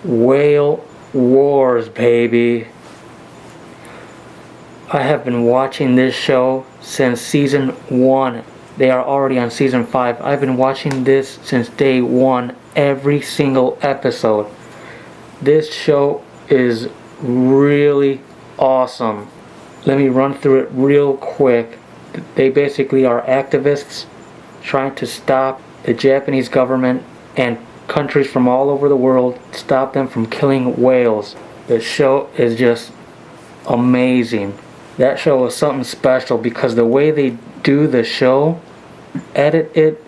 Whale Wars, baby. I have been watching this show since season 1. They are already on season 5. I've been watching this since day 1, every single episode. This show is really awesome. Let me run through it real quick. They basically are activists trying to stop the Japanese government and countries from all over the world, stop them from killing whales. The show is just amazing. That show is something special because the way they do the show, edit it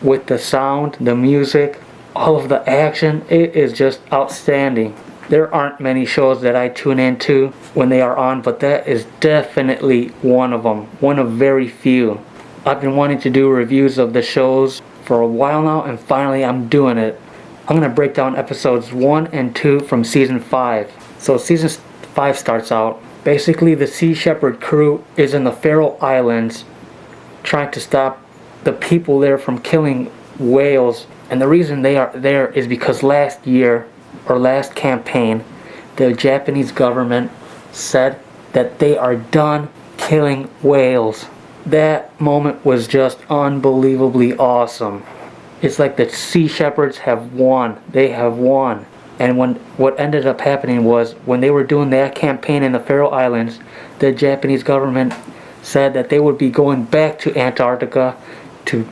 with the sound, the music, all of the action, it is just outstanding. There aren't many shows that I tune into when they are on, but that is definitely one of them. One of very few. I've been wanting to do reviews of the shows for a while now, and finally I'm doing it. I'm going to break down episodes 1 and 2 from season 5. So season 5 starts out. Basically, the Sea Shepherd crew is in the Faroe Islands trying to stop the people there from killing whales. And the reason they are there is because last year, or last campaign, the Japanese government said that they are done killing whales. That moment was just unbelievably awesome. It's like the Sea Shepherds have won. They have won. And what ended up happening was, when they were doing that campaign in the Faroe Islands, the Japanese government said that they would be going back to Antarctica to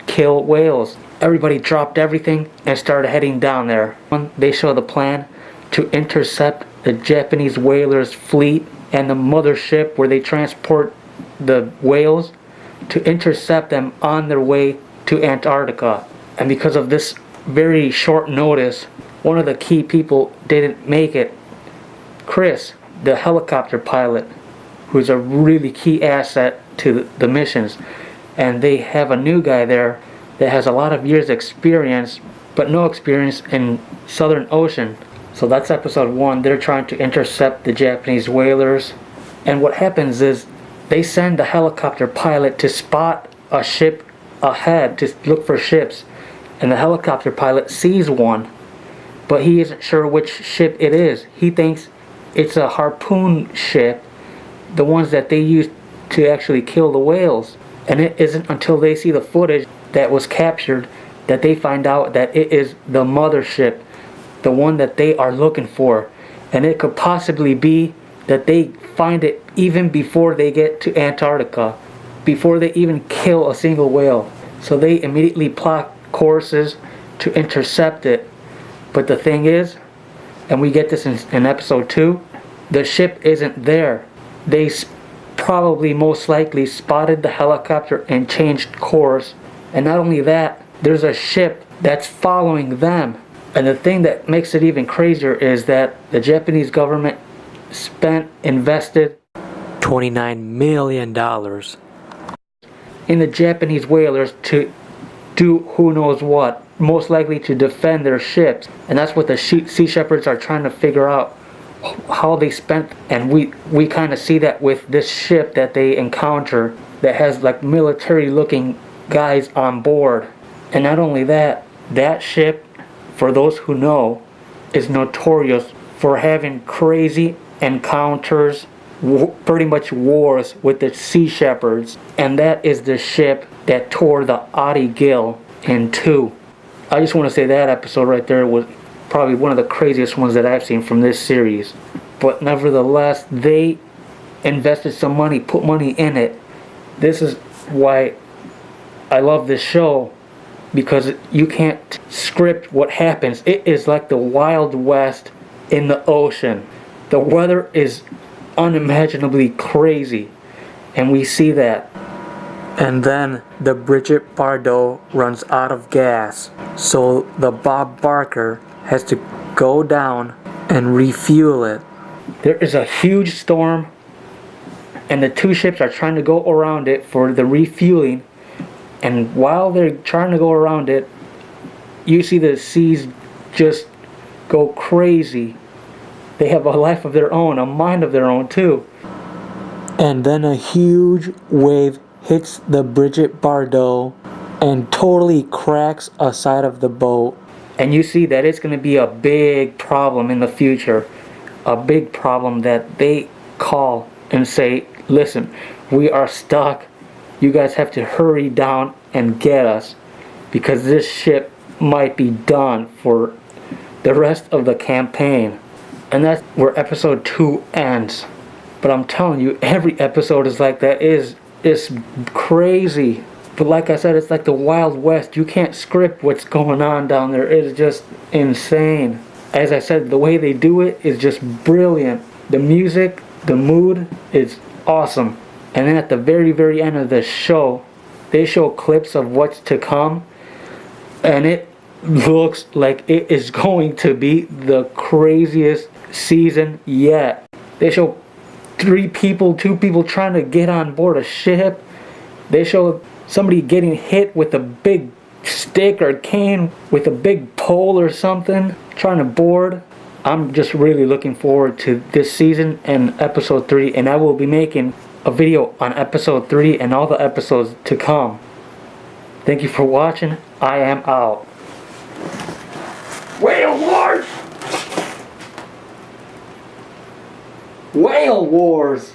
kill whales. Everybody dropped everything and started heading down there. They show the plan to intercept the Japanese whalers' fleet and the mothership where they transport the whales, to intercept them on their way to Antarctica. And because of this very short notice, one of the key people didn't make it. Chris, the helicopter pilot, who's a really key asset to the missions. And they have a new guy there that has a lot of years experience, but no experience in Southern Ocean. So that's episode 1. They're trying to intercept the Japanese whalers. And what happens is, they send the helicopter pilot to spot a ship ahead, to look for ships. And the helicopter pilot sees one, but he isn't sure which ship it is. He thinks it's a harpoon ship, the ones that they use to actually kill the whales. And it isn't until they see the footage that was captured that they find out that it is the mothership, the one that they are looking for. And it could possibly be that they find it even before they get to Antarctica, before they even kill a single whale. So they immediately plot courses to intercept it. But the thing is, and we get this in episode 2, the ship isn't there. They probably most likely spotted the helicopter and changed course. And not only that, there's a ship that's following them. And the thing that makes it even crazier is that the Japanese government invested $29 million in the Japanese whalers to do who knows what, most likely to defend their ships. And that's what the Sea Shepherds are trying to figure out, how they spent. And we kind of see that with this ship that they encounter that has like military looking guys on board. And not only that, that ship, for those who know, is notorious for having crazy encounters, pretty much wars with the Sea Shepherds. And that is the ship that tore the Adi Gil in 2. I just want to say that episode right there was probably one of the craziest ones that I've seen from this series. But nevertheless, they invested some money, put money in it. This is why I love this show, because you can't script what happens. It is like the Wild West in the ocean. The weather is unimaginably crazy, and we see that. And then the Bridget Bardot runs out of gas, so the Bob Barker has to go down and refuel it. There is a huge storm, and the two ships are trying to go around it for the refueling. And while they're trying to go around it, you see the seas just go crazy. They have a life of their own, a mind of their own too. And then a huge wave hits the Bridget Bardot and totally cracks a side of the boat. And you see that it's going to be a big problem in the future. A big problem that they call and say, listen, we are stuck. You guys have to hurry down and get us, because this ship might be done for the rest of the campaign. And that's where episode 2 ends. But I'm telling you, every episode is like that. It's crazy. But like I said, it's like the Wild West. You can't script what's going on down there. It's just insane. As I said, the way they do it is just brilliant. The music, the mood is awesome. And then at the very, very end of the show, they show clips of what's to come. And it looks like it is going to be the craziest season yet. They show 2 people trying to get on board a ship. They show somebody getting hit with a big stick or cane with a big pole or something, trying to board. I'm just really looking forward to this season and episode 3, and I will be making a video on episode 3 and all the episodes to come. Thank you for watching. I am out. Whale Wars! Whale Wars!